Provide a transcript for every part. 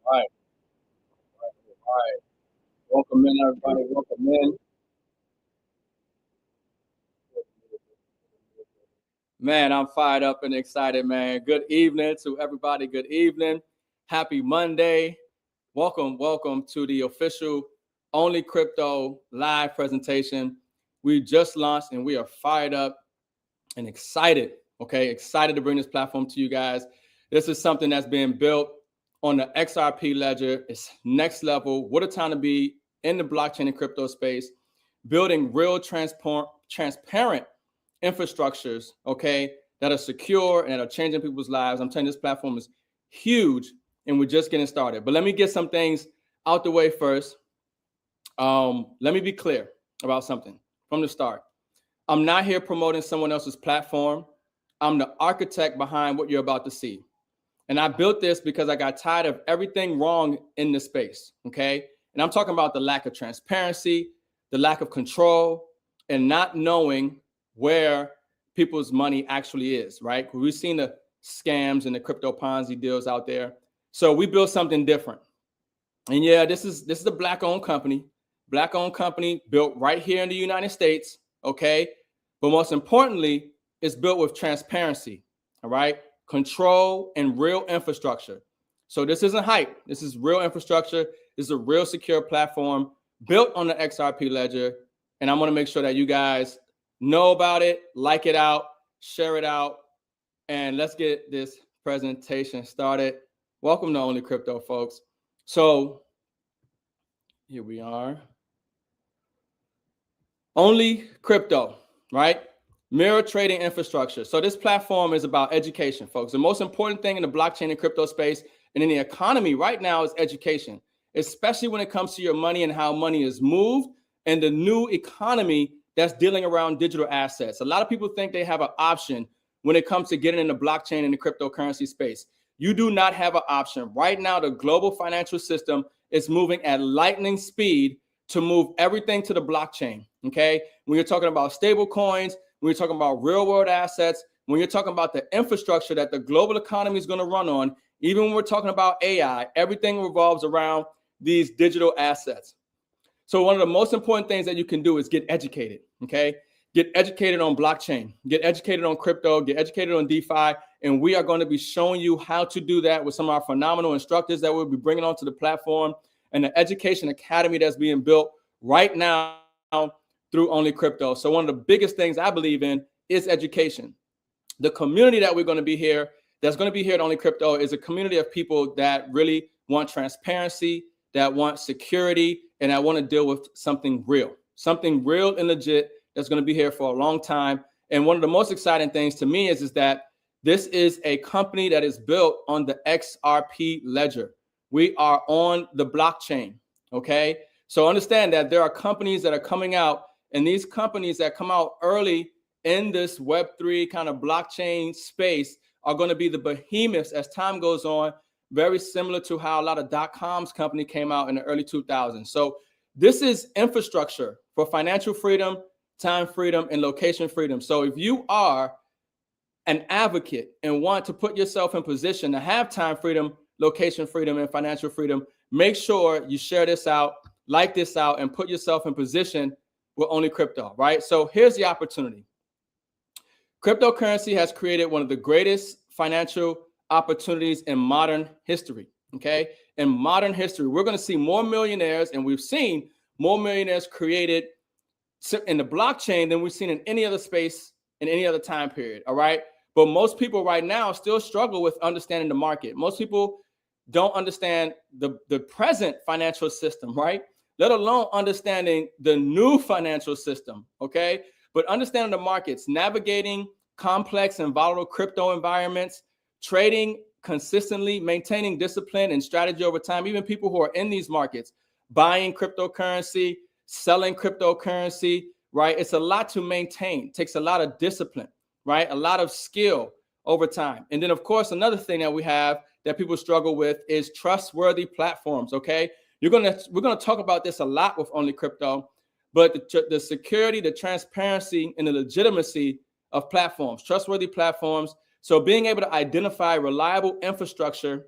All right, all right. Welcome in, everybody. Welcome in. Man, I'm fired up and excited, man. Good evening to everybody. Good evening. Happy Monday. Welcome to the official Only Crypto live presentation. We just launched and we are fired up and excited. Okay, excited to bring this platform to you guys. This is something that's being built on the XRP ledger. It's next level. What a time to be in the blockchain and crypto space, building real transparent infrastructures, okay, that are secure and that are changing people's lives. I'm telling you, this platform is huge and we're just getting started. But let me get some things out the way first. Let me be clear about something from the start. I'm not here promoting someone else's platform. I'm the architect behind what you're about to see. And I built this because I got tired of everything wrong in the space, okay? And I'm talking about the lack of transparency, the lack of control, and not knowing where people's money actually is, right? We've seen the scams and the crypto Ponzi deals out there. So we built something different. And yeah, this is a black-owned company built right here in the United States, okay? But most importantly, it's built with transparency, all right? Control and real infrastructure. So this isn't hype. This is real infrastructure. This is a real secure platform built on the XRP ledger. And I'm going to make sure that you guys know about it, like it out, share it out, and let's get this presentation started. Welcome to Only Crypto, folks. So here we are. Only Crypto, right? Mirror trading infrastructure. So this platform is about education, folks. The most important thing in the blockchain and crypto space and in the economy right now is education, especially when it comes to your money and how money is moved and the new economy that's dealing around digital assets. A lot of people think they have an option when it comes to getting in the blockchain and the cryptocurrency space. You do not have an option. Right now, the global financial system is moving at lightning speed to move everything to the blockchain, okay? When you're talking about stable coins, when you're talking about real world assets, when you're talking about the infrastructure that the global economy is going to run on, even when we're talking about AI, everything revolves around these digital assets. So one of the most important things that you can do is get educated, okay? Get educated on blockchain, get educated on crypto, get educated on DeFi, and we are going to be showing you how to do that with some of our phenomenal instructors that we'll be bringing onto the platform and the education academy that's being built right now through Only Crypto. So one of the biggest things I believe in is education. The community that we're going to be here, that's going to be here at Only Crypto, is a community of people that really want transparency, that want security, and that want to deal with something real and legit that's going to be here for a long time. And one of the most exciting things to me is that this is a company that is built on the XRP ledger. We are on the blockchain, okay? So understand that there are companies that are coming out, and these companies that come out early in this Web3 kind of blockchain space are going to be the behemoths as time goes on, very similar to how a lot of .coms company came out in the early 2000s. So this is infrastructure for financial freedom, time freedom, and location freedom. So if you are an advocate and want to put yourself in position to have time freedom, location freedom, and financial freedom, make sure you share this out, like this out, and put yourself in position with Only Crypto, right? So here's the opportunity. Cryptocurrency has created one of the greatest financial opportunities in modern history, okay? In modern history, we're going to see more millionaires, and we've seen more millionaires created in the blockchain than we've seen in any other space in any other time period, all right? But most people right now still struggle with understanding the market. Most people don't understand the present financial system, right? Let alone understanding the new financial system, okay? But understanding the markets, navigating complex and volatile crypto environments, trading consistently, maintaining discipline and strategy over time, even people who are in these markets, buying cryptocurrency, selling cryptocurrency, right? It's a lot to maintain. It takes a lot of discipline, right? A lot of skill over time. And then, of course, another thing that we have that people struggle with is trustworthy platforms, okay? We're gonna talk about this a lot with Only Crypto, but the security, the transparency, and the legitimacy of platforms, trustworthy platforms. So being able to identify reliable infrastructure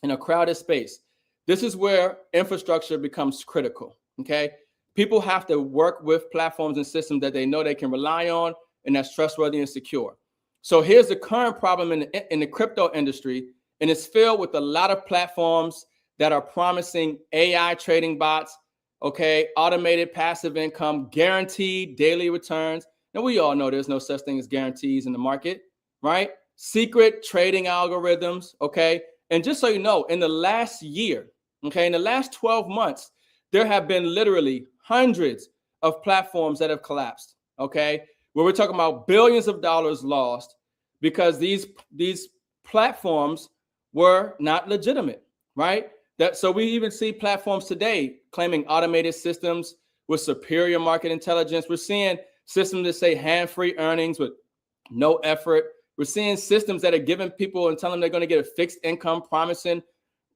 in a crowded space. This is where infrastructure becomes critical, okay? People have to work with platforms and systems that they know they can rely on and that's trustworthy and secure. So here's the current problem in the crypto industry, and it's filled with a lot of platforms that are promising AI trading bots, okay, automated passive income, guaranteed daily returns. Now, we all know there's no such thing as guarantees in the market, right? Secret trading algorithms, okay? And just so you know, in the last year, okay, in the last 12 months, there have been literally hundreds of platforms that have collapsed, okay? Where we're talking about billions of dollars lost because these platforms were not legitimate, right? So we even see platforms today claiming automated systems with superior market intelligence. We're seeing systems that say hand-free earnings with no effort. We're seeing systems that are giving people and telling them they're going to get a fixed income, promising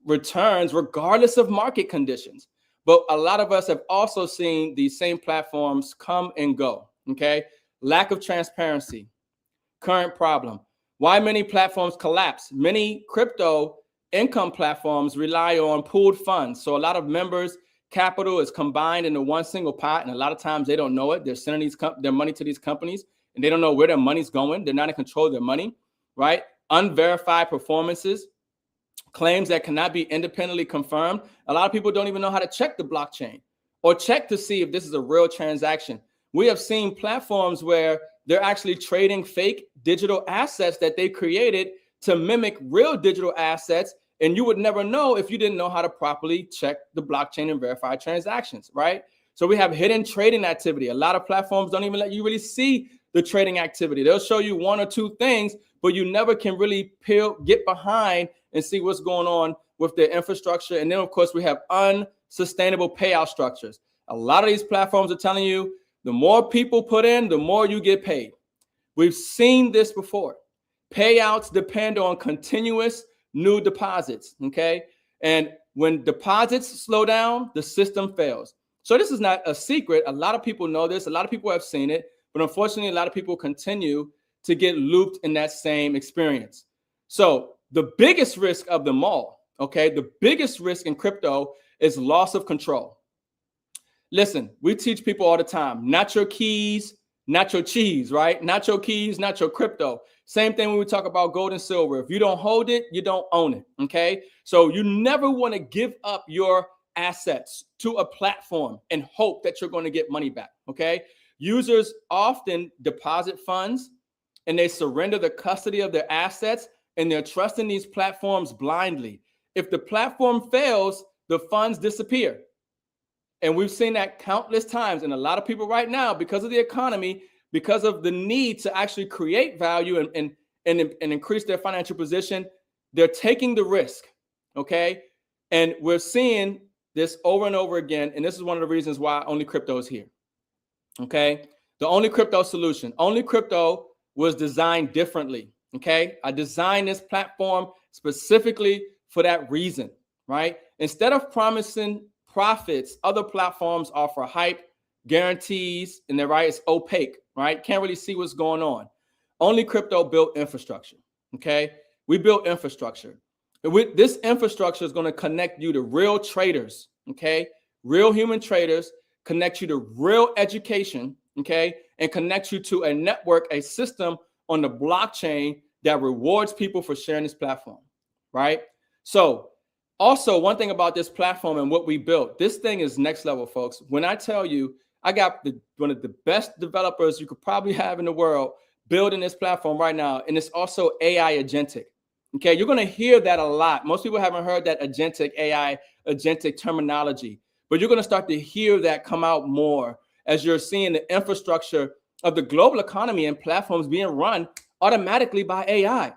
returns regardless of market conditions. But a lot of us have also seen these same platforms come and go, okay? Lack of transparency, current problem. Why many platforms collapse? Many crypto income platforms rely on pooled funds. So a lot of members' capital is combined into one single pot, and a lot of times they don't know it. They're sending their money to these companies, and they don't know where their money's going. They're not in control of their money, right? Unverified performances, claims that cannot be independently confirmed. A lot of people don't even know how to check the blockchain or check to see if this is a real transaction. We have seen platforms where they're actually trading fake digital assets that they created to mimic real digital assets, and you would never know if you didn't know how to properly check the blockchain and verify transactions, right? So we have hidden trading activity. A lot of platforms don't even let you really see the trading activity. They'll show you one or two things, but you never can really get behind and see what's going on with their infrastructure. And then, of course, we have unsustainable payout structures. A lot of these platforms are telling you the more people put in, the more you get paid. We've seen this before. Payouts depend on continuous new deposits, okay? And when deposits slow down, the system fails. So this is not a secret. A lot of people know this. A lot of people have seen it. But unfortunately, a lot of people continue to get looped in that same experience. So the biggest risk of them all, okay, the biggest risk in crypto is loss of control. Listen, we teach people all the time, not your keys, not your cheese, right? Not your keys, not your crypto. Same thing when we talk about gold and silver. If you don't hold it, you don't own it, okay? So you never want to give up your assets to a platform and hope that you're going to get money back, okay? Users often deposit funds and they surrender the custody of their assets and they're trusting these platforms blindly. If the platform fails, the funds disappear. And we've seen that countless times. And a lot of people right now, because of the economy, because of the need to actually create value and increase their financial position, they're taking the risk, okay? And we're seeing this over and over again. And this is one of the reasons why OnlyCrypto is here, okay? The OnlyCrypto solution. OnlyCrypto was designed differently, okay? I designed this platform specifically for that reason, right? Instead of promising profits, other platforms offer hype, guarantees, and they're right, it's opaque, right? Can't really see what's going on. OnlyCrypto built infrastructure, okay? We built infrastructure. This infrastructure is going to connect you to real traders, okay? Real human traders, connect you to real education, okay? And connect you to a network, a system on the blockchain that rewards people for sharing this platform, right? So also, one thing about this platform and what we built, this thing is next level, folks. When I tell you, I got one of the best developers you could probably have in the world building this platform right now. And it's also AI agentic. Okay, you're going to hear that a lot. Most people haven't heard that agentic AI, agentic terminology, but you're going to start to hear that come out more as you're seeing the infrastructure of the global economy and platforms being run automatically by AI.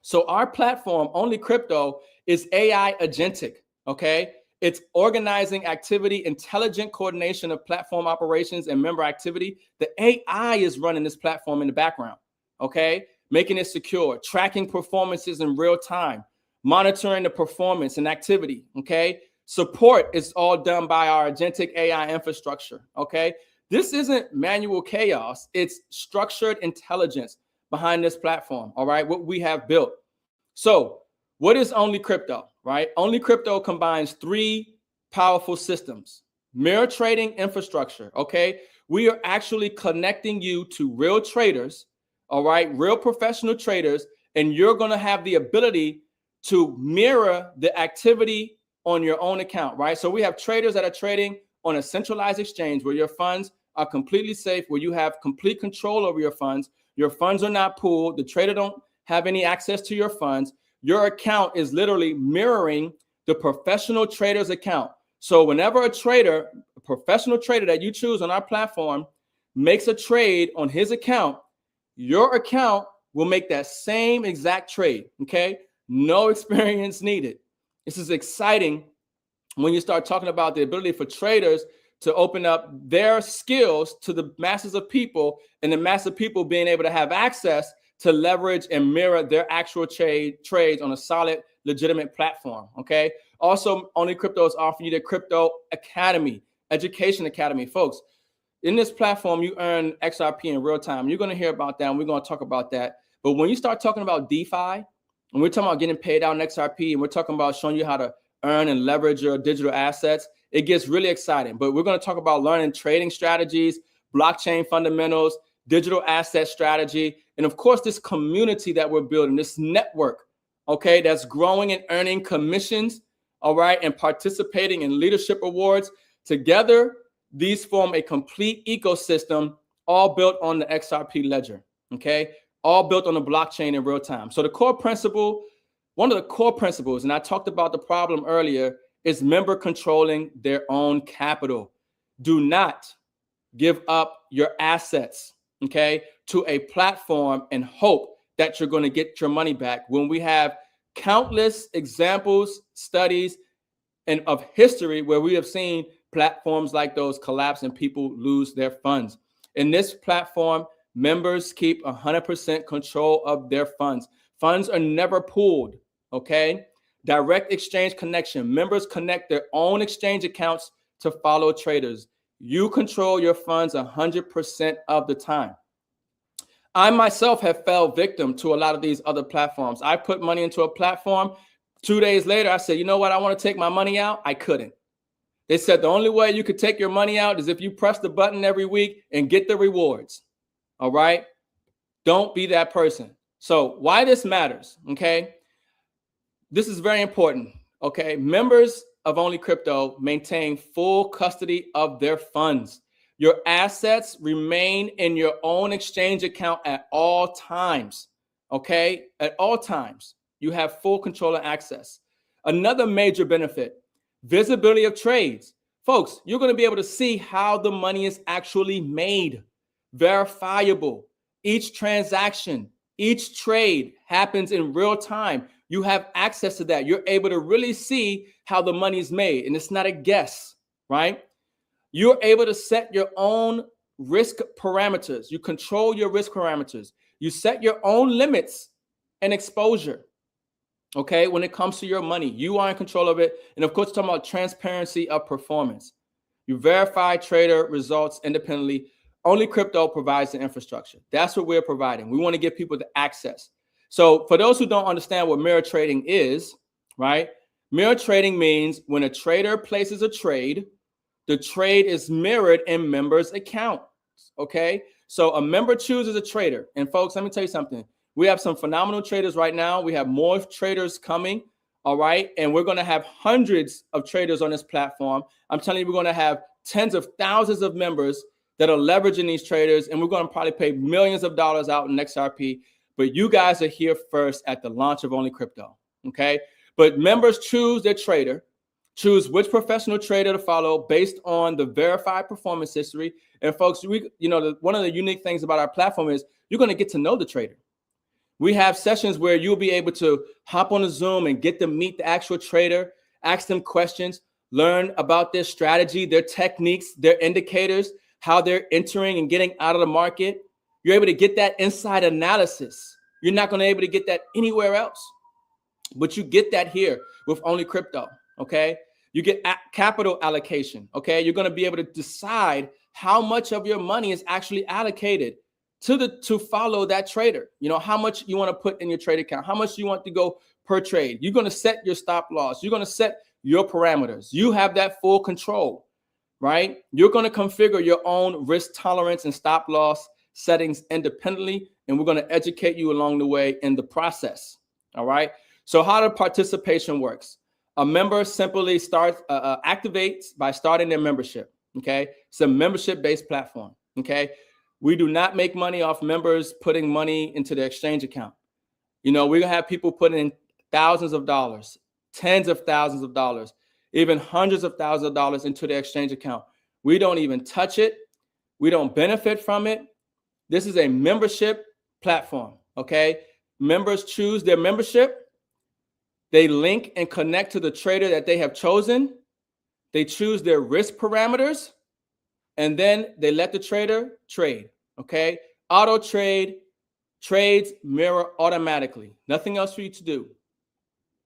So our platform, OnlyCrypto, is AI agentic, okay? It's organizing activity, intelligent coordination of platform operations and member activity. The AI is running this platform in the background, okay? Making it secure, tracking performances in real time, monitoring the performance and activity, okay? Support is all done by our agentic AI infrastructure, okay? This isn't manual chaos. It's structured intelligence behind this platform, all right? What we have built. So what is OnlyCrypto? right? OnlyCrypto combines three powerful systems. Mirror trading infrastructure, okay? We are actually connecting you to real traders, all right? Real professional traders, and you're gonna have the ability to mirror the activity on your own account, right? So we have traders that are trading on a centralized exchange where your funds are completely safe, where you have complete control over your funds. Your funds are not pooled. The trader don't have any access to your funds. Your account is literally mirroring the professional trader's account. So whenever a trader, a professional trader that you choose on our platform makes a trade on his account, your account will make that same exact trade, okay? No experience needed. This is exciting when you start talking about the ability for traders to open up their skills to the masses of people, and the mass of people being able to have access to leverage and mirror their actual trades on a solid, legitimate platform, okay? Also, OnlyCrypto is offering you the Crypto Academy, Education Academy. Folks, in this platform, you earn XRP in real time. You're gonna hear about that, and we're gonna talk about that. But when you start talking about DeFi, and we're talking about getting paid out in XRP, and we're talking about showing you how to earn and leverage your digital assets, it gets really exciting. But we're going to talk about learning trading strategies, blockchain fundamentals, digital asset strategy, and of course, this community that we're building, this network, okay, that's growing and earning commissions, all right, and participating in leadership awards. Together, these form a complete ecosystem, all built on the XRP ledger, okay, all built on the blockchain in real time. So the core principle, one of the core principles, and I talked about the problem earlier, is member controlling their own capital. Do not give up your assets, okay, to a platform and hope that you're going to get your money back when we have countless examples, studies, and of history where we have seen platforms like those collapse and people lose their funds. In this platform, members keep 100% control of their funds. Funds are never pooled, okay? Direct exchange connection. Members connect their own exchange accounts to follow traders. You control your funds 100% of the time. I myself have fell victim to a lot of these other platforms. I put money into a platform. 2 days later, I said, you know what? I want to take my money out. I couldn't. They said the only way you could take your money out is if you press the button every week and get the rewards. All right? Don't be that person. So why this matters, okay? This is very important, okay? Members of OnlyCrypto maintain full custody of their funds. Your assets remain in your own exchange account at all times, okay? At all times, you have full control and access. Another major benefit, visibility of trades. Folks, you're going to be able to see how the money is actually made, verifiable. Each transaction, each trade happens in real time. You have access to that. You're able to really see how the money is made, and it's not a guess, right? You're able to set your own risk parameters. You control your risk parameters. You set your own limits and exposure, okay? When it comes to your money, you are in control of it. And of course, talking about transparency of performance. You verify trader results independently. OnlyCrypto provides the infrastructure. That's what we're providing. We want to give people the access. So for those who don't understand what mirror trading is, right? Mirror trading means when a trader places a trade, the trade is mirrored in members' accounts, okay? So a member chooses a trader. And folks, let me tell you something. We have some phenomenal traders right now. We have more traders coming, all right? And we're going to have hundreds of traders on this platform. I'm telling you, we're going to have tens of thousands of members that are leveraging these traders, and we're going to probably pay millions of dollars out in XRP. But you guys are here first at the launch of OnlyCrypto, okay? But members choose their trader, choose which professional trader to follow based on the verified performance history. And folks, one of the unique things about our platform is you're going to get to know the trader. We have sessions where you'll be able to hop on a Zoom and get to meet the actual trader, ask them questions, learn about their strategy, their techniques, their indicators, how they're entering and getting out of the market. You're able to get that inside analysis. You're not going to be able to get that anywhere else, but you get that here with OnlyCrypto, okay? You get capital allocation, okay? You're going to be able to decide how much of your money is actually allocated to follow that trader. You know, how much you want to put in your trade account, how much you want to go per trade. You're going to set your stop loss. You're going to set your parameters. You have that full control, right? You're going to configure your own risk tolerance and stop loss settings independently, and we're going to educate you along the way in the process. All right. So how the participation works. A member simply activates by starting their membership. Okay. It's a membership-based platform. Okay. We do not make money off members putting money into the exchange account. You know, we're going to have people put in thousands of dollars, tens of thousands of dollars, even hundreds of thousands of dollars into the exchange account. We don't even touch it. We don't benefit from it. This is a membership platform. Okay. Members choose their membership. They link and connect to the trader that they have chosen. They choose their risk parameters, and then they let the trader trade. Okay. Auto trade, trades mirror automatically. Nothing else for you to do.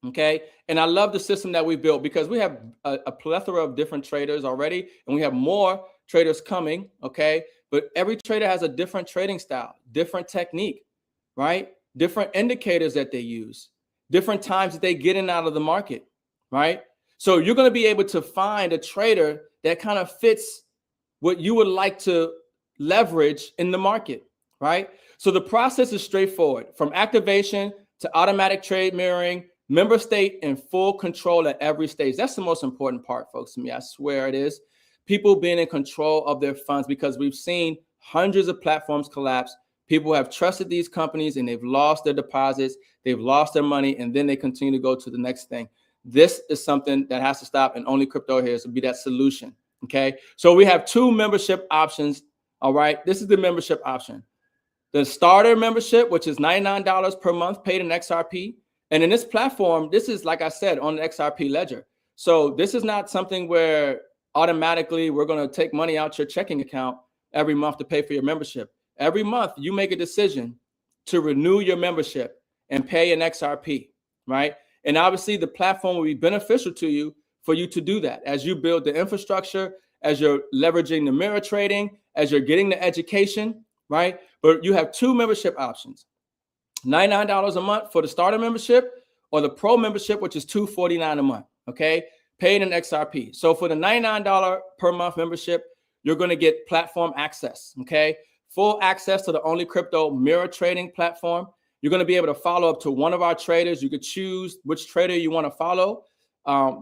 Okay. And I love the system that we built because we have a plethora of different traders already, and we have more traders coming. Okay. But every trader has a different trading style, different technique, right? Different indicators that they use, different times that they get in and out of the market, right? So you're going to be able to find a trader that kind of fits what you would like to leverage in the market, right? So the process is straightforward. From activation to automatic trade mirroring, member state in full control at every stage. That's the most important part, folks, to me. I swear it is. People being in control of their funds, because we've seen hundreds of platforms collapse. People have trusted these companies and they've lost their deposits, they've lost their money, and then they continue to go to the next thing. This is something that has to stop, and OnlyCrypto here is to be that solution. Okay, so we have two membership options. All right, this is the membership option. The starter membership, which is $99 per month paid in XRP. And in this platform, this is, like I said, on the XRP ledger. So this is not something where automatically we're going to take money out your checking account every month to pay for your membership. Every month you make a decision to renew your membership and pay an XRP, right? And obviously the platform will be beneficial to you for you to do that as you build the infrastructure, as you're leveraging the mirror trading, as you're getting the education, right? But you have two membership options: $99 a month for the starter membership, or the pro membership, which is $249 a month, okay? Paid in XRP. So for the $99 per month membership, you're going to get platform access, okay? Full access to the OnlyCrypto mirror trading platform. You're going to be able to follow up to one of our traders. You could choose which trader you want to follow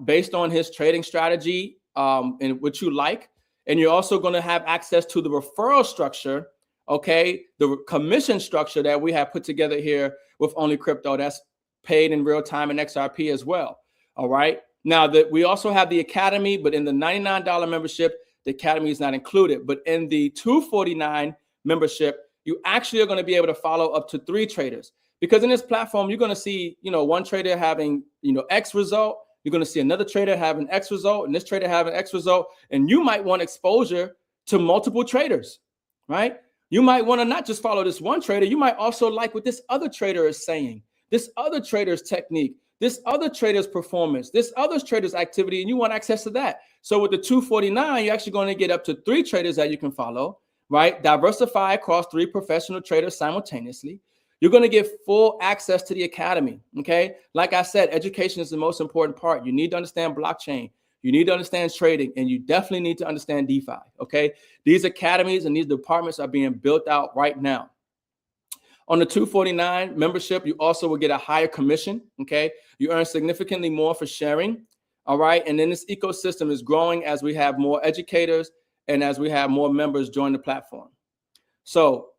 based on his trading strategy and what you like. And you're also going to have access to the referral structure, okay? The commission structure that we have put together here with OnlyCrypto that's paid in real time in XRP as well, all right? Now, we also have the Academy, but in the $99 membership, the Academy is not included. But in the $249 membership, you actually are going to be able to follow up to 3 traders, because in this platform, you're going to see, one trader having, X result. You're going to see another trader having X result, and this trader having X result. And you might want exposure to multiple traders, right? You might want to not just follow this one trader. You might also like what this other trader is saying, this other trader's technique, this other trader's performance, this other trader's activity, and you want access to that. So with the $249, you're actually going to get up to 3 traders that you can follow, right? Diversify across 3 professional traders simultaneously. You're going to get full access to the Academy, okay? Like I said, education is the most important part. You need to understand blockchain. You need to understand trading, and you definitely need to understand DeFi, okay? These academies and these departments are being built out right now. On the $249 membership, you also will get a higher commission, okay? You earn significantly more for sharing, all right? And then this ecosystem is growing as we have more educators and as we have more members join the platform. So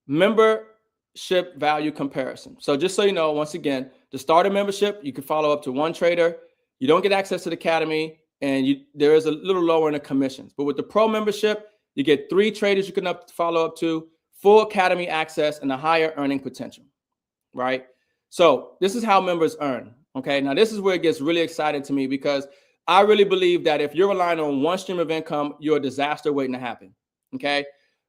membership value comparison. So just so you know, once again, the starter membership, you can follow up to 1 trader. You don't get access to the Academy, and there is a little lower in the commissions. But with the pro membership, you get 3 traders you can follow up to, full Academy access, and a higher earning potential, right? So this is how members earn, okay? Now, this is where it gets really exciting to me, because I really believe that if you're relying on one stream of income, you're a disaster waiting to happen, okay?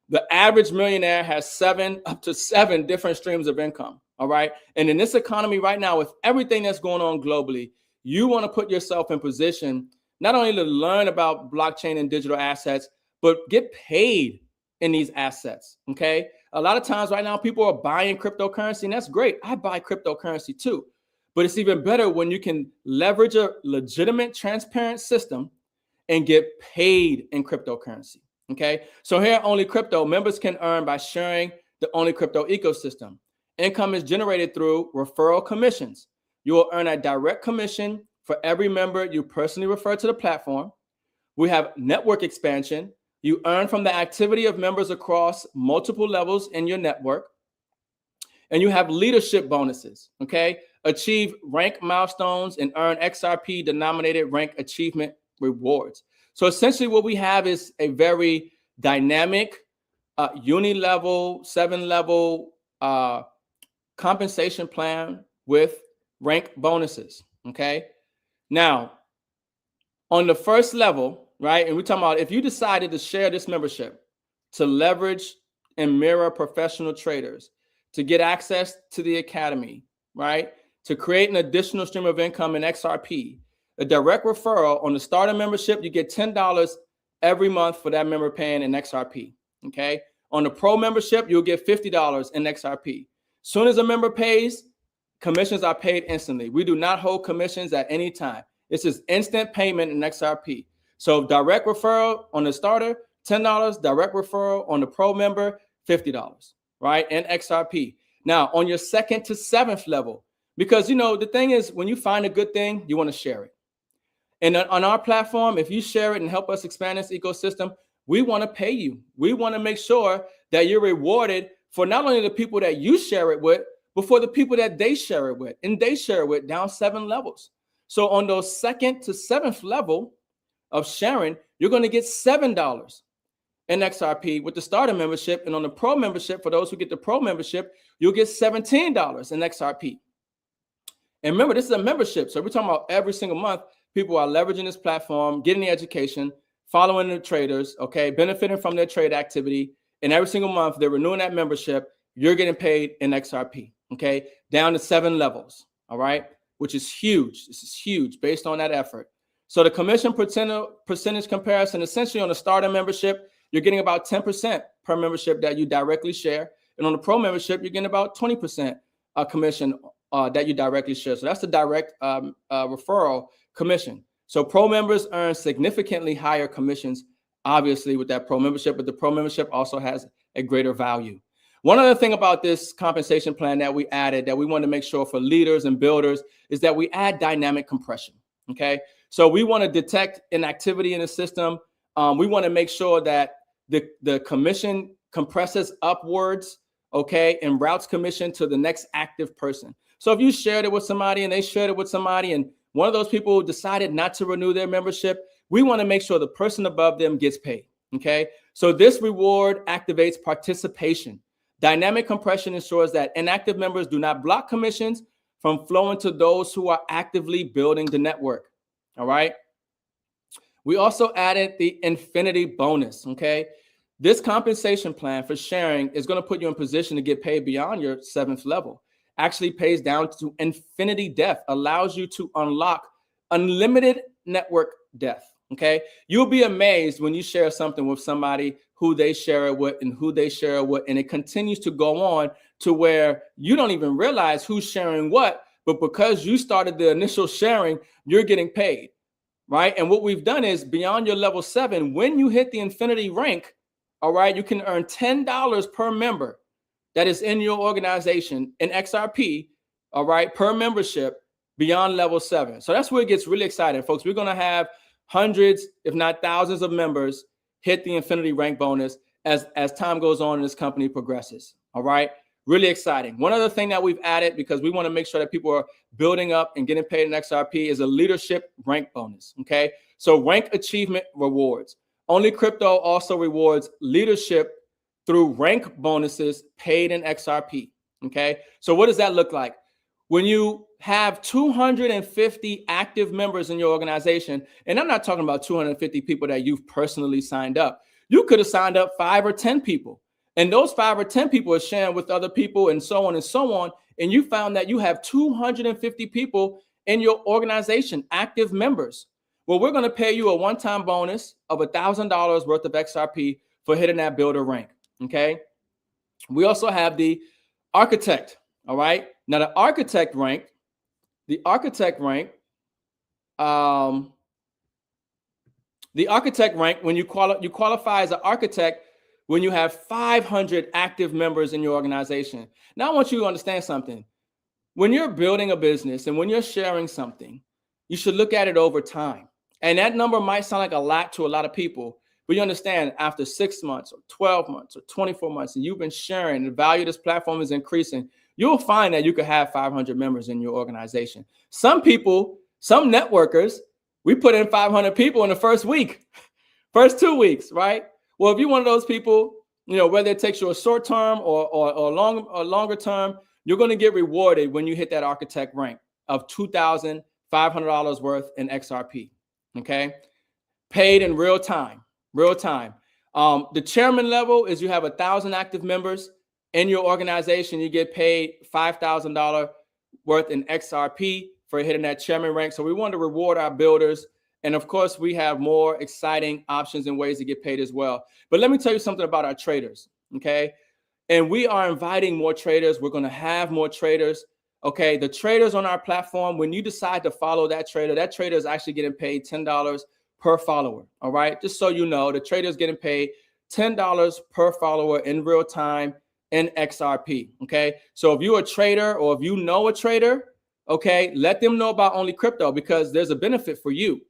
The average millionaire has up to seven different streams of income, all right? And in this economy right now, with everything that's going on globally, you want to put yourself in position not only to learn about blockchain and digital assets, but get paid in these assets. Okay. A lot of times right now, people are buying cryptocurrency, and that's great. I buy cryptocurrency too. But it's even better when you can leverage a legitimate, transparent system and get paid in cryptocurrency. Okay. So here at OnlyCrypto, members can earn by sharing the OnlyCrypto ecosystem. Income is generated through referral commissions. You will earn a direct commission for every member you personally refer to the platform. We have network expansion. You earn from the activity of members across multiple levels in your network. And you have leadership bonuses, okay? Achieve rank milestones and earn XRP denominated rank achievement rewards. So essentially what we have is a very dynamic, uni-level, 7-level compensation plan with rank bonuses, okay? Now, on the first level, right, and we're talking about if you decided to share this membership to leverage and mirror professional traders, to get access to the academy, right, to create an additional stream of income in XRP, a direct referral on the starter membership, you get $10 every month for that member paying in XRP, okay? On the pro membership, you'll get $50 in XRP. Soon as a member pays, commissions are paid instantly. We do not hold commissions at any time. It's just instant payment in XRP. So direct referral on the starter, $10, direct referral on the pro member, $50, right? And XRP. Now, on your 2nd to 7th level, because, you know, the thing is, when you find a good thing, you want to share it. And on our platform, if you share it and help us expand this ecosystem, we want to pay you. We want to make sure that you're rewarded for not only the people that you share it with, but for the people that they share it with, and they share it with down 7 levels. So on those 2nd to 7th level of sharing, you're going to get $7 in XRP with the starter membership. And on the pro membership, for those who get the pro membership, you'll get $17 in XRP. And remember, this is a membership. So we're talking about every single month, people are leveraging this platform, getting the education, following the traders, okay, benefiting from their trade activity. And every single month, they're renewing that membership. You're getting paid in XRP, okay, down to 7 levels, all right, which is huge. This is huge based on that effort. So the commission percentage comparison, essentially on the starter membership, you're getting about 10% per membership that you directly share. And on the pro membership, you're getting about 20% commission that you directly share. So that's the direct referral commission. So pro members earn significantly higher commissions, obviously, with that pro membership, but the pro membership also has a greater value. One other thing about this compensation plan that we added that we want to make sure for leaders and builders is that we add dynamic compression, okay? So we want to detect inactivity in the system. We want to make sure that the commission compresses upwards, okay, and routes commission to the next active person. So if you shared it with somebody and they shared it with somebody and one of those people decided not to renew their membership, we want to make sure the person above them gets paid, okay? So this reward activates participation. Dynamic compression ensures that inactive members do not block commissions from flowing to those who are actively building the network, all right? We also added the infinity bonus, okay? This compensation plan for sharing is going to put you in position to get paid beyond your 7th level. Actually pays down to infinity depth, allows you to unlock unlimited network depth, okay? You'll be amazed when you share something with somebody who they share it with and who they share it with, and it continues to go on to where you don't even realize who's sharing what, but because you started the initial sharing, you're getting paid, right? And what we've done is beyond your level 7, when you hit the infinity rank, all right, you can earn $10 per member that is in your organization in XRP, all right, per membership beyond level 7. So that's where it gets really exciting, folks. We're going to have hundreds, if not thousands of members hit the infinity rank bonus as time goes on and this company progresses, all right? Really exciting. One other thing that we've added, because we want to make sure that people are building up and getting paid in XRP, is a leadership rank bonus, okay? So rank achievement rewards. OnlyCrypto also rewards leadership through rank bonuses paid in XRP, okay? So what does that look like? When you have 250 active members in your organization, and I'm not talking about 250 people that you've personally signed up. You could have signed up 5 or 10 people, and those 5 or 10 people are sharing with other people and so on and so on, and you found that you have 250 people in your organization, active members. Well, we're going to pay you a one-time bonus of $1,000 worth of XRP for hitting that builder rank. Okay. We also have the architect. All right. Now the architect rank, when you qualify as an architect when you have 500 active members in your organization. Now I want you to understand something. When you're building a business and when you're sharing something, you should look at it over time. And that number might sound like a lot to a lot of people, but you understand after 6 months or 12 months or 24 months, and you've been sharing, the value of this platform is increasing, you'll find that you could have 500 members in your organization. Some people, some networkers, we put in 500 people in the first week, first 2 weeks, right? Well, if you're one of those people, whether it takes you a short term or longer term, you're going to get rewarded when you hit that architect rank of $2,500 worth in XRP. Okay, paid in real time. The chairman level is you have 1,000 active members in your organization. You get paid $5,000 worth in XRP for hitting that chairman rank. So we want to reward our builders. And of course, we have more exciting options and ways to get paid as well. But let me tell you something about our traders. Okay. And we are inviting more traders. We're going to have more traders. Okay. The traders on our platform, when you decide to follow that trader is actually getting paid $10 per follower. All right. Just so you know, the trader is getting paid $10 per follower in real time in XRP. Okay. So if you're a trader or if you know a trader, okay, let them know about OnlyCrypto because there's a benefit for you.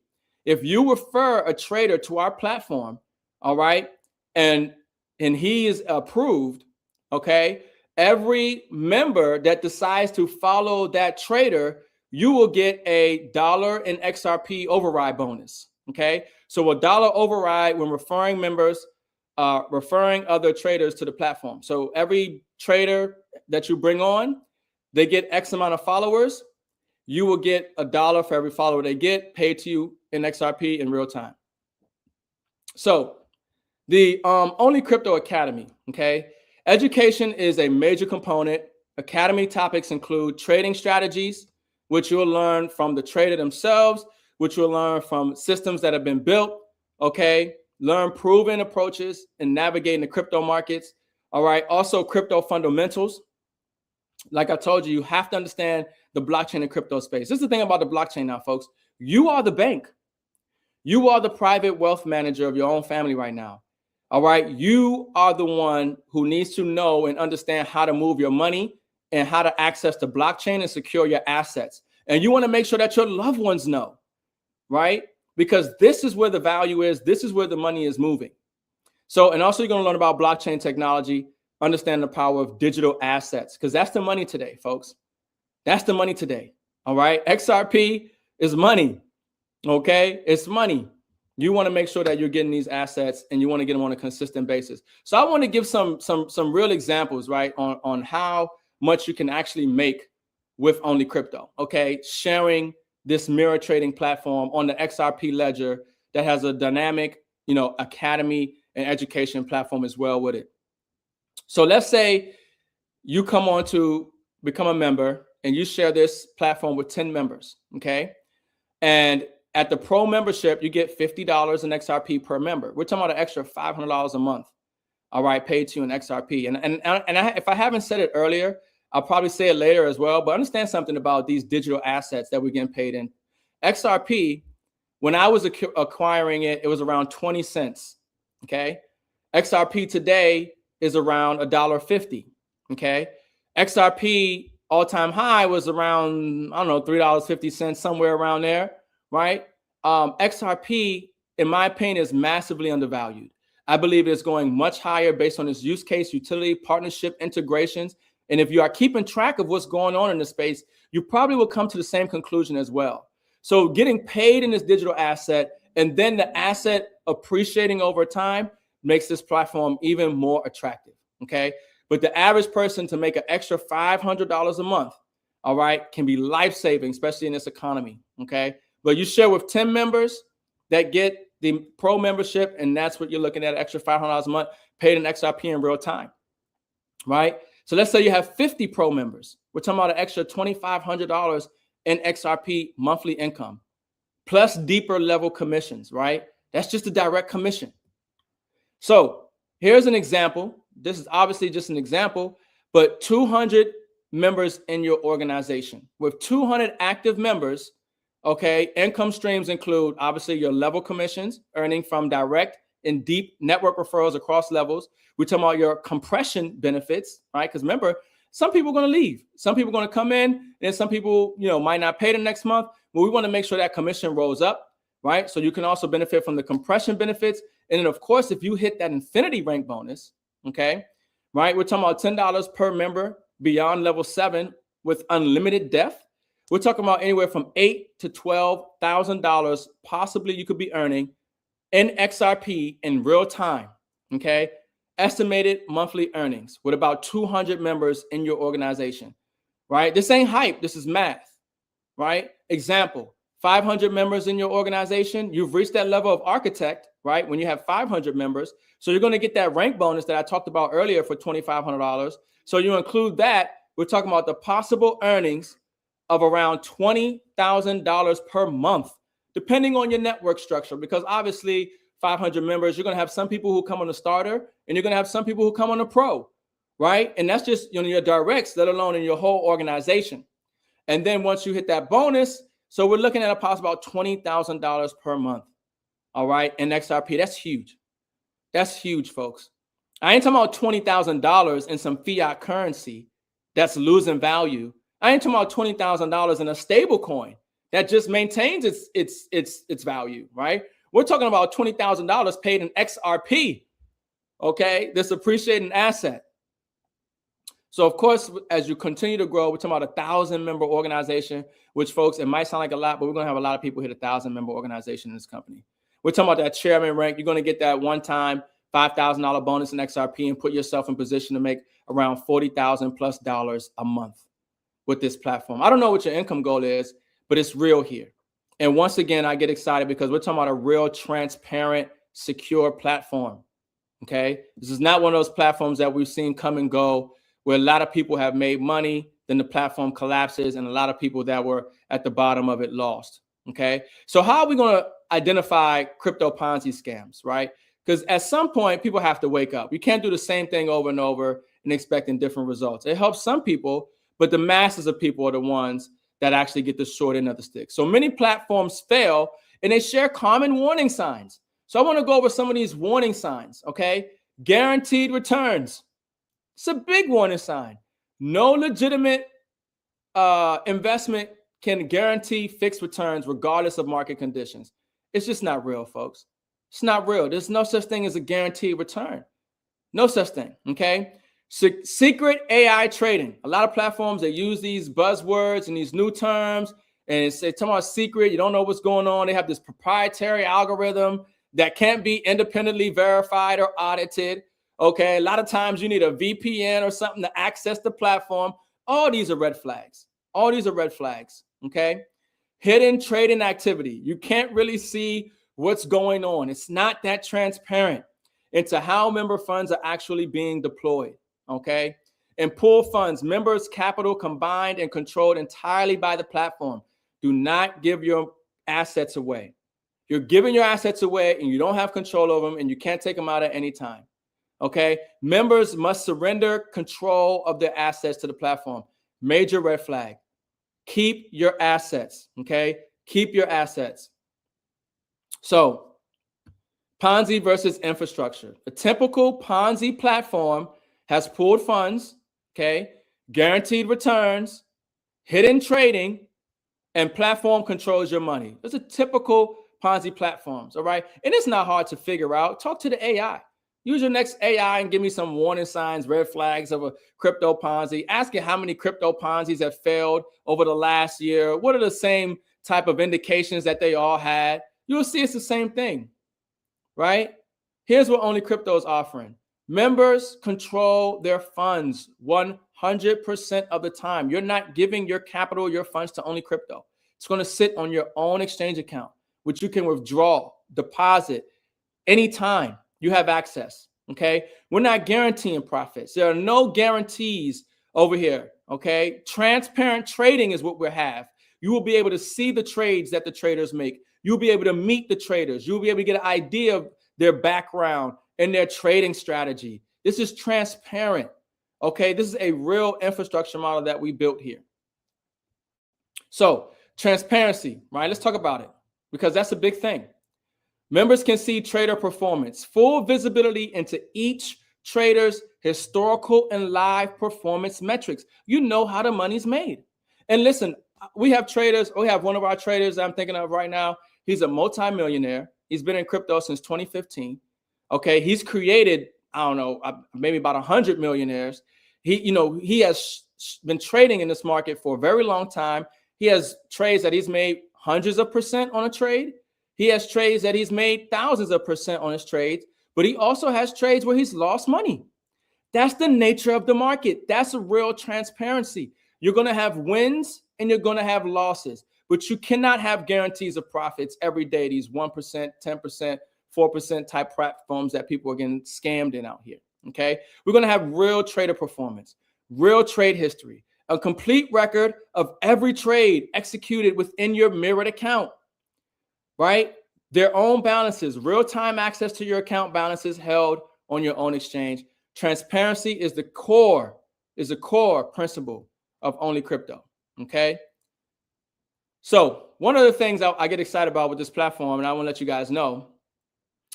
If you refer a trader to our platform, all right, and he is approved, okay, every member that decides to follow that trader, you will get $1 in XRP override bonus. Okay, so $1 override when referring members, referring other traders to the platform. So every trader that you bring on, they get X amount of followers. You will get $1 for every follower they get, paid to you in XRP in real time. So the OnlyCrypto Academy, okay? Education is a major component. Academy topics include trading strategies, which you'll learn from the trader themselves, which you'll learn from systems that have been built, okay? Learn proven approaches in navigating the crypto markets, all right? Also crypto fundamentals. Like I told you, you have to understand the blockchain and crypto space. This is the thing about the blockchain now, folks. You are the bank. You are the private wealth manager of your own family right now. All right. You are the one who needs to know and understand how to move your money and how to access the blockchain and secure your assets. And you want to make sure that your loved ones know, right? Because this is where the value is. This is where the money is moving. So, and also you're going to learn about blockchain technology, understand the power of digital assets, because that's the money today, folks. That's the money today. All right. XRP is money. Okay. It's money. You want to make sure that you're getting these assets and you want to get them on a consistent basis. So I want to give some real examples, right, on how much you can actually make with OnlyCrypto. Okay. Sharing this mirror trading platform on the XRP ledger that has a dynamic, academy and education platform as well with it. So let's say you come on to become a member and you share this platform with 10 members, okay? And at the pro membership, you get $50 in XRP per member. We're talking about an extra $500 a month, all right, paid to you in XRP. If I haven't said it earlier, I'll probably say it later as well, but understand something about these digital assets that we're getting paid in. XRP, when I was acquiring it, it was around 20 cents, okay? XRP today is around $1.50, okay? XRP all-time high was around, I don't know, $3.50, somewhere around there, right? XRP, in my opinion, is massively undervalued. I believe it's going much higher based on its use case, utility, partnership, integrations. And if you are keeping track of what's going on in the space, you probably will come to the same conclusion as well. So getting paid in this digital asset and then the asset appreciating over time makes this platform even more attractive, okay? But the average person to make an extra $500 a month, all right, can be life-saving, especially in this economy, okay? But you share with 10 members that get the pro membership, and that's what you're looking at, extra $500 a month paid in XRP in real time, right? So let's say you have 50 pro members. We're talking about an extra $2,500 in XRP monthly income, plus deeper level commissions, right? That's just a direct commission. So Here's an example. This is obviously just an example, but 200 members in your organization. With 200 active members, okay, income streams include obviously your level commissions, earning from direct and deep network referrals across levels. We're talking about your compression benefits, right? Because remember, some people are going to leave. Some people are going to come in, and some people, might not pay the next month. But we want to make sure that commission rolls up, right? So you can also benefit from the compression benefits. And then, of course, if you hit that infinity rank bonus, okay, right? We're talking about $10 per member beyond level 7 with unlimited depth. We're talking about anywhere from $8,000 to $12,000 possibly you could be earning in XRP in real time, okay? Estimated monthly earnings with about 200 members in your organization, right? This ain't hype. This is math, right? Example, 500 members in your organization. You've reached that level of architect, right? When you have 500 members. So you're going to get that rank bonus that I talked about earlier for $2,500. So you include that. We're talking about the possible earnings of around $20,000 per month, depending on your network structure, because obviously 500 members, you're going to have some people who come on the starter and you're going to have some people who come on the pro, right? And that's just your directs, let alone in your whole organization. And then once you hit that bonus, so we're looking at a possible about $20,000 per month, all right, in XRP. That's huge. That's huge, folks. I ain't talking about $20,000 in some fiat currency that's losing value. I ain't talking about $20,000 in a stable coin that just maintains its value, right? We're talking about $20,000 paid in XRP, okay? This appreciating asset. So, of course, as you continue to grow, we're talking about 1,000-member organization, which, folks, it might sound like a lot, but we're going to have a lot of people hit 1,000-member organization in this company. We're talking about that chairman rank. You're going to get that one-time $5,000 bonus in XRP and put yourself in position to make around $40,000+ a month with this platform. I don't know what your income goal is, but it's real here. And once again, I get excited because we're talking about a real transparent, secure platform, okay? This is not one of those platforms that we've seen come and go where a lot of people have made money, then the platform collapses, and a lot of people that were at the bottom of it lost, okay? So how are we going to identify crypto Ponzi scams, right? Because at some point, people have to wake up. You can't do the same thing over and over and expecting different results. It helps some people, but the masses of people are the ones that actually get the short end of the stick. So many platforms fail, and they share common warning signs. So I want to go over some of these warning signs, okay? Guaranteed returns. It's a big warning sign. No legitimate investment can guarantee fixed returns regardless of market conditions. It's just not real, folks. It's not real. There's no such thing as a guaranteed return. No such thing, okay? Secret AI trading. A lot of platforms, they use these buzzwords and these new terms, and it's talking about secret. You don't know what's going on. They have this proprietary algorithm that can't be independently verified or audited. Okay, a lot of times you need a VPN or something to access the platform. All these are red flags. All these are red flags, okay? Hidden trading activity. You can't really see what's going on. It's not that transparent into how member funds are actually being deployed, okay? And pool funds, members' capital combined and controlled entirely by the platform. Do not give your assets away. You're giving your assets away and you don't have control over them and you can't take them out at any time. Okay, members must surrender control of their assets to the platform. Major red flag. Keep your assets. Okay, keep your assets. So, Ponzi versus infrastructure. A typical Ponzi platform has pooled funds, okay, guaranteed returns, hidden trading, and platform controls your money. Those are typical Ponzi platforms, all right? And it's not hard to figure out. Talk to the AI. Use your next AI and give me some warning signs, red flags of a crypto Ponzi. Ask it how many crypto Ponzis have failed over the last year. What are the same type of indications that they all had? You'll see it's the same thing, right? Here's what OnlyCrypto is offering. Members control their funds 100% of the time. You're not giving your capital, your funds to OnlyCrypto. It's going to sit on your own exchange account, which you can withdraw, deposit anytime. You have access, okay? We're not guaranteeing profits. There are no guarantees over here, okay? Transparent trading is what we have. You will be able to see the trades that the traders make. You'll be able to meet the traders. You'll be able to get an idea of their background in their trading strategy. This is transparent. Okay, this is a real infrastructure model that we built here. So transparency, right? Let's talk about it because that's a big thing. Members can see trader performance, full visibility into each trader's historical and live performance metrics. You know how the money's made. And listen, we have traders. We have one of our traders I'm thinking of right now. He's a multimillionaire. He's been in crypto since 2015. Okay, he's created, I don't know, maybe about 100 millionaires. He has been trading in this market for a very long time. He has trades that he's made hundreds of percent on a trade. He has trades that he's made thousands of percent on his trades, but he also has trades where he's lost money. That's the nature of the market. That's a real transparency. You're going to have wins and you're going to have losses, but you cannot have guarantees of profits every day. These 1%, 10%, 4% type platforms that people are getting scammed in out here. Okay. We're going to have real trader performance, real trade history, a complete record of every trade executed within your mirrored account, right? Their own balances, real-time access to your account balances held on your own exchange. Transparency is the core principle of OnlyCrypto, okay? So one of the things I get excited about with this platform, and I want to let you guys know,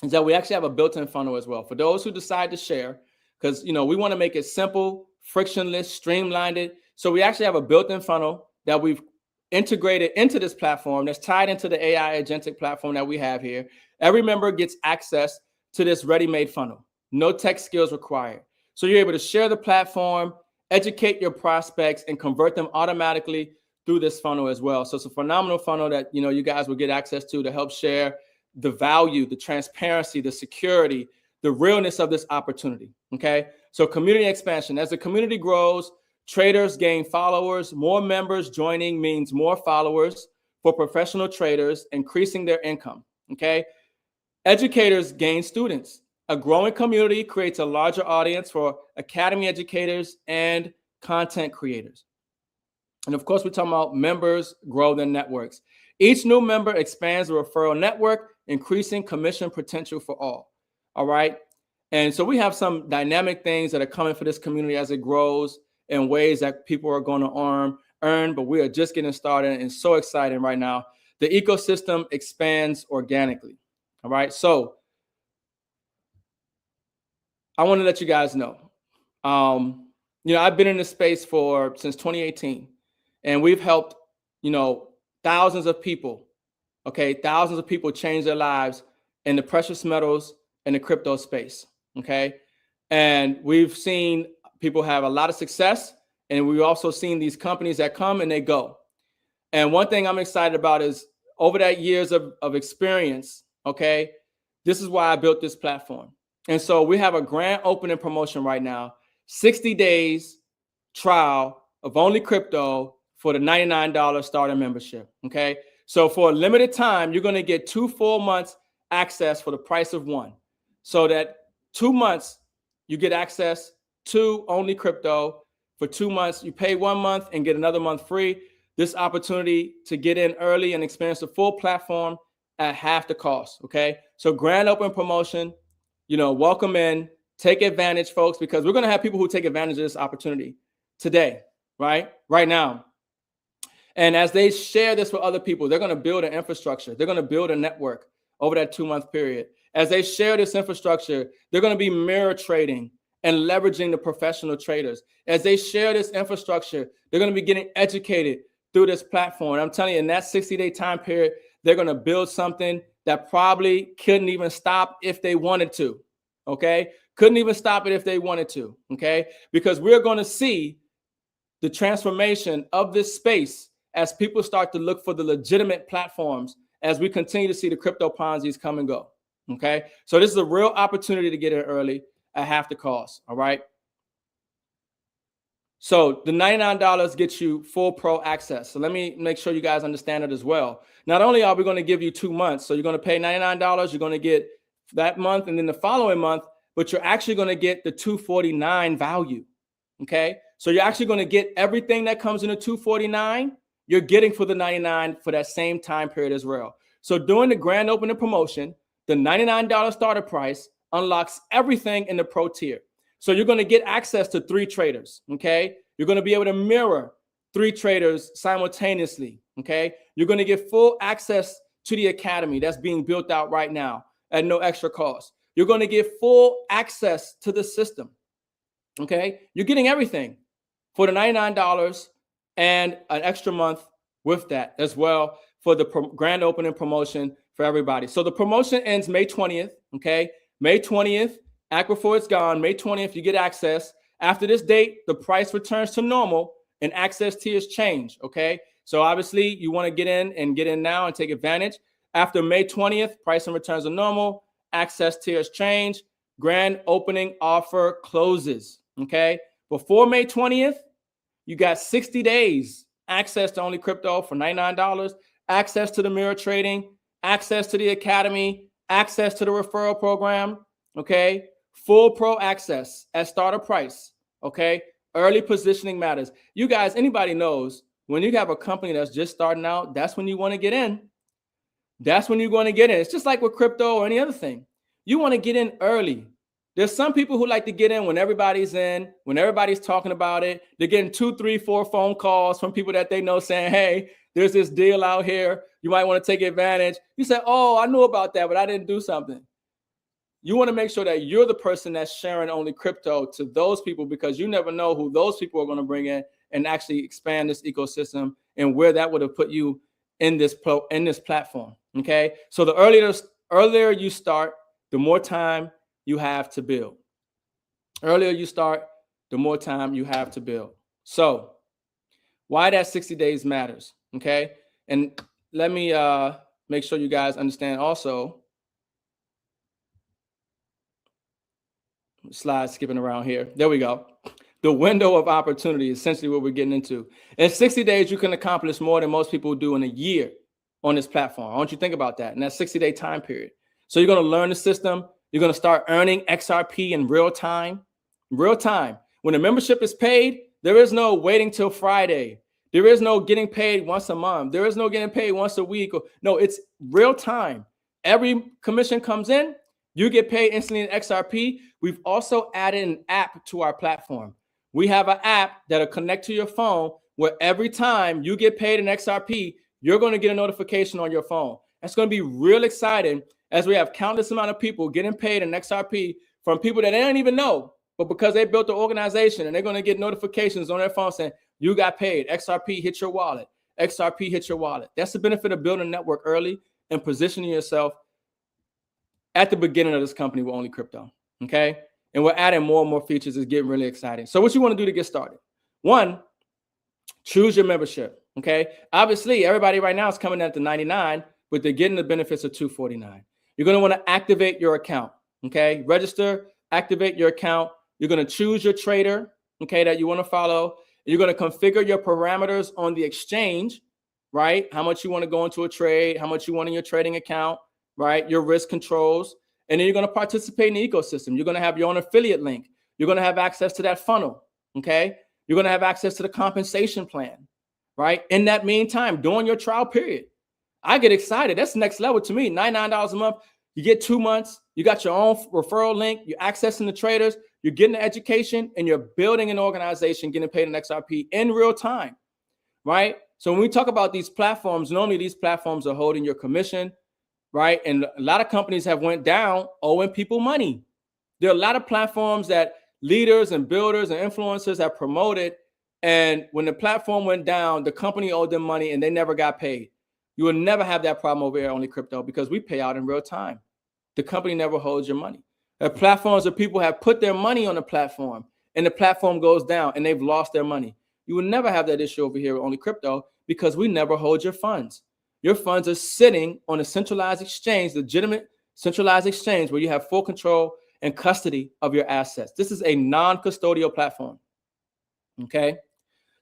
is that we actually have a built-in funnel as well. For those who decide to share, because we want to make it simple, frictionless, streamlined. So we actually have a built-in funnel that we've integrated into this platform that's tied into the AI agentic platform that we have here. Every member gets access to this ready-made funnel. No tech skills required. So you're able to share the platform, educate your prospects, and convert them automatically through this funnel as well. So it's a phenomenal funnel that you guys will get access to help share the value, the transparency, the security, the realness of this opportunity. Okay. So community expansion. As the community grows, traders gain followers. More members joining means more followers for professional traders, increasing their income. Okay. Educators gain students. A growing community creates a larger audience for academy educators and content creators. And of course, we're talking about members grow their networks. Each new member expands the referral network, increasing commission potential for all. All right. And so we have some dynamic things that are coming for this community as it grows in ways that people are going to earn, but we are just getting started and so exciting right now. The ecosystem expands organically. All right. So I want to let you guys know, I've been in this space since 2018, and we've helped, thousands of people, thousands of people change their lives in the precious metals and the crypto space, okay? And we've seen people have a lot of success, and we've also seen these companies that come and they go. And one thing I'm excited about is over that years of experience, okay, this is why I built this platform. And so we have a grand opening promotion right now, 60 days trial of OnlyCrypto for the $99 starter membership, okay? So for a limited time, you're going to get 2 full months access for the price of one. So that 2 months, you get access to OnlyCrypto. For 2 months, you pay 1 month and get another month free. This opportunity to get in early and experience the full platform at half the cost, okay? So grand open promotion, welcome in, take advantage, folks, because we're going to have people who take advantage of this opportunity today, right now. And as they share this with other people, they're going to build an infrastructure. They're going to build a network over that 2-month period. As they share this infrastructure, they're going to be mirror trading and leveraging the professional traders. As they share this infrastructure, they're going to be getting educated through this platform. And I'm telling you, in that 60-day time period, they're going to build something that probably couldn't even stop if they wanted to, okay? Couldn't even stop it if they wanted to, okay? Because we're going to see the transformation of this space as people start to look for the legitimate platforms as we continue to see the crypto Ponzi's come and go, okay? So this is a real opportunity to get in early at half the cost, all right? So the $99 gets you full pro access. So let me make sure you guys understand it as well. Not only are we going to give you 2 months, so you're going to pay $99, you're going to get that month and then the following month, but you're actually going to get the $249 value, okay? So you're actually going to get everything that comes in the $249, you're getting for the $99 for that same time period as well. So during the grand opening promotion, the $99 starter price unlocks everything in the pro tier. So you're going to get access to 3 traders, okay? You're going to be able to mirror 3 traders simultaneously, okay? You're going to get full access to the academy that's being built out right now at no extra cost. You're going to get full access to the system, okay? You're getting everything for the $99 and an extra month with that as well for the grand opening promotion for everybody. So the promotion ends May 20th, okay? May 20th, act before it's gone. May 20th, you get access. After this date, the price returns to normal and access tiers change, okay? So obviously, you want to get in now and take advantage. After May 20th, pricing returns to normal, access tiers change, grand opening offer closes, okay? Before May 20th, you got 60 days access to OnlyCrypto for $99, access to the mirror trading, access to the academy, access to the referral program, okay? Full pro access at starter price, okay? Early positioning matters. You guys, anybody knows when you have a company that's just starting out, that's when you want to get in. That's when you're going to get in. It's just like with crypto or any other thing. You want to get in early. There's some people who like to get in when everybody's in, when everybody's talking about it. They're getting 2, 3, 4 phone calls from people that they know saying, hey, there's this deal out here. You might want to take advantage. You say, oh, I knew about that, but I didn't do something. You want to make sure that you're the person that's sharing OnlyCrypto to those people, because you never know who those people are going to bring in and actually expand this ecosystem and where that would have put you in this platform. Okay. So the earlier you start, the more time you have to build. Earlier you start, the more time you have to build. So why that 60 days matters. Okay. And let me make sure you guys understand also. Slide skipping around here. There we go. The window of opportunity is essentially what we're getting into. In 60 days, you can accomplish more than most people do in a year on this platform. I want you to think about that in that 60-day time period. So you're going to learn the system. You're going to start earning XRP in real time. Real time. When the membership is paid, there is no waiting till Friday. There is no getting paid once a month. There is no getting paid once a week. No, it's real time. Every commission comes in, you get paid instantly in XRP. We've also added an app to our platform. We have an app that'll connect to your phone where every time you get paid in XRP, you're going to get a notification on your phone. That's going to be real exciting as we have countless amount of people getting paid in XRP from people that they don't even know, but because they built the organization and they're going to get notifications on their phone saying, you got paid, XRP hit your wallet, XRP hit your wallet. That's the benefit of building a network early and positioning yourself at the beginning of this company with OnlyCrypto, okay? And we're adding more and more features. It's getting really exciting. So what you want to do to get started? 1, choose your membership, okay? Obviously, everybody right now is coming at the $99, but they're getting the benefits of $249. You're going to want to activate your account, okay? Register, activate your account. You're going to choose your trader, okay, that you want to follow. You're going to configure your parameters on the exchange, right? How much you want to go into a trade, how much you want in your trading account, right? Your risk controls. And then you're going to participate in the ecosystem. You're going to have your own affiliate link. You're going to have access to that funnel, okay? You're going to have access to the compensation plan, right? In that meantime, during your trial period, I get excited. That's next level to me. $99 a month. You get 2 months. You got your own referral link. You're accessing the traders. You're getting the education, and you're building an organization, getting paid in XRP in real time, right? So when we talk about these platforms, normally these platforms are holding your commission, right? And a lot of companies have went down owing people money. There are a lot of platforms that leaders and builders and influencers have promoted, and when the platform went down, the company owed them money and they never got paid. You will never have that problem over here on OnlyCrypto because we pay out in real time. The company never holds your money. There are platforms where people have put their money on the platform and the platform goes down and they've lost their money. You will never have that issue over here with OnlyCrypto because we never hold your funds. Your funds are sitting on a centralized exchange, legitimate centralized exchange where you have full control and custody of your assets. This is a non-custodial platform, okay?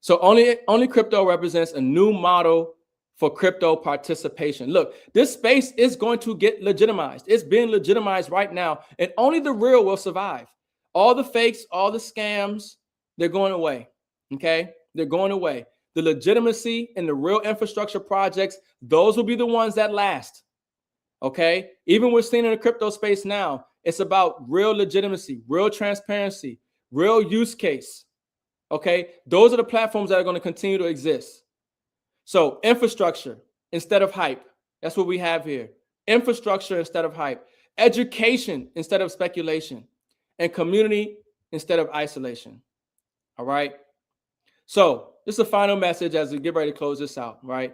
So OnlyCrypto represents a new model for crypto participation. Look, this space is going to get legitimized. It's being legitimized right now, and only the real will survive. All the fakes, all the scams, they're going away, okay? They're going away. The legitimacy and the real infrastructure projects, those will be the ones that last, okay? Even we're seeing in the crypto space now, It's about real legitimacy, real transparency, real use case. Okay, those are the platforms that are going to continue to exist. So infrastructure instead of hype. That's what we have here. Infrastructure instead of hype. Education instead of speculation. And community instead of isolation. All right. So this is the final message as we get ready to close this out, right?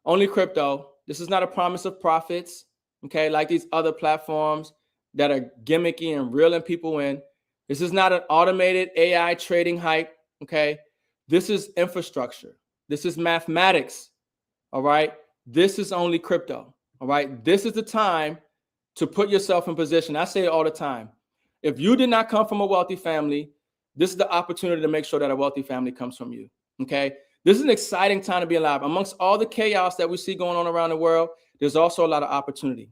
OnlyCrypto. This is not a promise of profits, okay, like these other platforms that are gimmicky and reeling people in. This is not an automated AI trading hype, okay? This is infrastructure. This is mathematics, all right? This is OnlyCrypto, all right? This is the time to put yourself in position. I say it all the time. If you did not come from a wealthy family, this is the opportunity to make sure that a wealthy family comes from you, okay? This is an exciting time to be alive. Amongst all the chaos that we see going on around the world, there's also a lot of opportunity.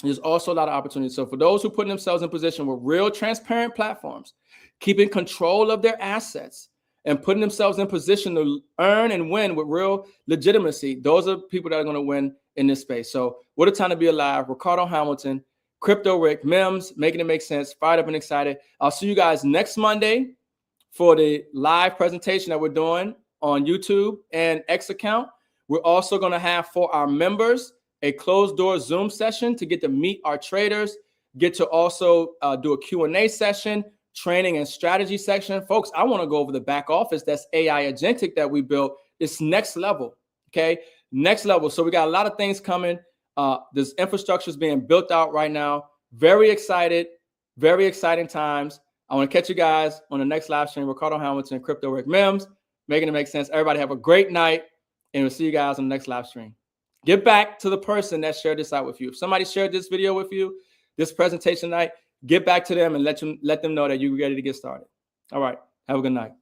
There's also a lot of opportunity. So for those who put themselves in position with real transparent platforms, keeping control of their assets and putting themselves in position to earn and win with real legitimacy, those are people that are going to win in this space. So what a time to be alive. Ricardo Hamilton, Crypto Rick, Mims, making it make sense, fired up and excited. I'll see you guys next Monday for the live presentation that we're doing on YouTube and X account. We're also going to have for our members a closed door Zoom session to get to meet our traders, get to also do a Q&A session, training and strategy section. Folks, I want to go over the back office that's AI agentic that we built. It's next level, okay? Next level. So we got a lot of things coming. This infrastructure is being built out right now. Very excited, very exciting times. I want to catch you guys on the next live stream. Ricardo Hamilton, Crypto Rick, Mims, making it make sense. Everybody have a great night, and we'll see you guys on the next live stream. Get back to the person that shared this out with you. If somebody shared this video with you, this presentation night, get back to them and let them know that you're ready to get started. All right. Have a good night.